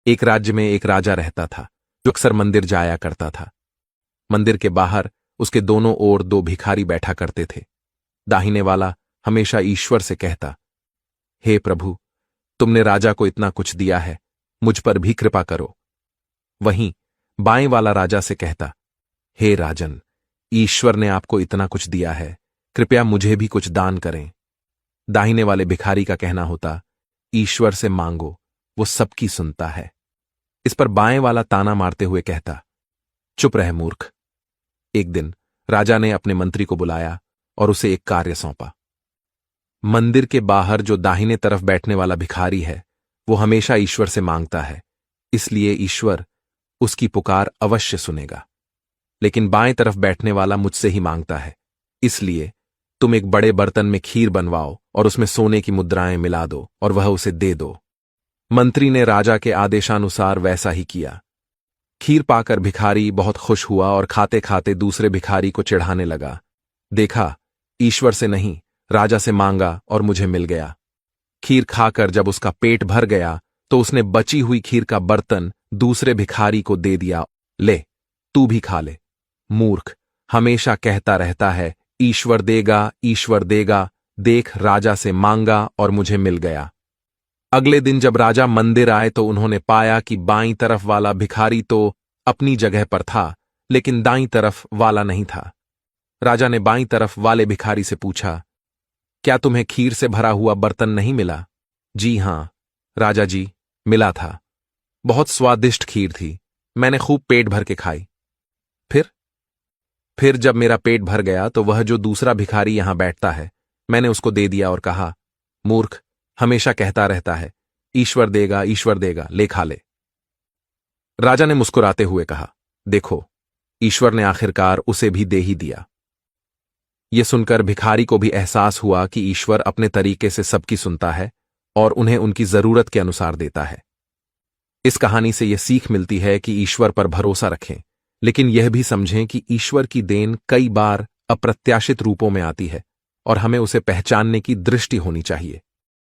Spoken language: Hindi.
एक राज्य में एक राजा रहता था जो अक्सर मंदिर जाया करता था। मंदिर के बाहर उसके दोनों ओर दो भिखारी बैठा करते थे। दाहिने वाला हमेशा ईश्वर से कहता, हे प्रभु, तुमने राजा को इतना कुछ दिया है, मुझ पर भी कृपा करो। वहीं बाएं वाला राजा से कहता, हे राजन, ईश्वर ने आपको इतना कुछ दिया है, कृपया मुझे भी कुछ दान करें। दाहिने वाले भिखारी का कहना होता, ईश्वर से मांगो, वो सबकी सुनता है। इस पर बाएं वाला ताना मारते हुए कहता, चुप रह मूर्ख। एक दिन राजा ने अपने मंत्री को बुलाया और उसे एक कार्य सौंपा। मंदिर के बाहर जो दाहिने तरफ बैठने वाला भिखारी है वो हमेशा ईश्वर से मांगता है, इसलिए ईश्वर उसकी पुकार अवश्य सुनेगा। लेकिन बाएं तरफ बैठने वाला मुझसे ही मांगता है, इसलिए तुम एक बड़े बर्तन में खीर बनवाओ और उसमें सोने की मुद्राएं मिला दो और वह उसे दे दो। मंत्री ने राजा के आदेशानुसार वैसा ही किया। खीर पाकर भिखारी बहुत खुश हुआ और खाते खाते दूसरे भिखारी को चिढ़ाने लगा, देखा, ईश्वर से नहीं राजा से मांगा और मुझे मिल गया। खीर खाकर जब उसका पेट भर गया तो उसने बची हुई खीर का बर्तन दूसरे भिखारी को दे दिया, ले, तू भी खा ले। मूर्ख, हमेशा कहता रहता है ईश्वर देगा, ईश्वर देगा, देख राजा से मांगा और मुझे मिल गया। अगले दिन जब राजा मंदिर आए तो उन्होंने पाया कि बाईं तरफ वाला भिखारी तो अपनी जगह पर था, लेकिन दाईं तरफ वाला नहीं था। राजा ने बाईं तरफ वाले भिखारी से पूछा, क्या तुम्हें खीर से भरा हुआ बर्तन नहीं मिला? जी हां राजा जी, मिला था। बहुत स्वादिष्ट खीर थी, मैंने खूब पेट भर के खाई। फिर जब मेरा पेट भर गया तो वह जो दूसरा भिखारी यहां बैठता है, मैंने उसको दे दिया और कहा, मूर्ख, हमेशा कहता रहता है ईश्वर देगा, ईश्वर देगा, ले खा ले। राजा ने मुस्कुराते हुए कहा, देखो, ईश्वर ने आखिरकार उसे भी दे ही दिया। यह सुनकर भिखारी को भी एहसास हुआ कि ईश्वर अपने तरीके से सबकी सुनता है और उन्हें उनकी जरूरत के अनुसार देता है। इस कहानी से यह सीख मिलती है कि ईश्वर पर भरोसा रखें, लेकिन यह भी समझें कि ईश्वर की देन कई बार अप्रत्याशित रूपों में आती है और हमें उसे पहचानने की दृष्टि होनी चाहिए।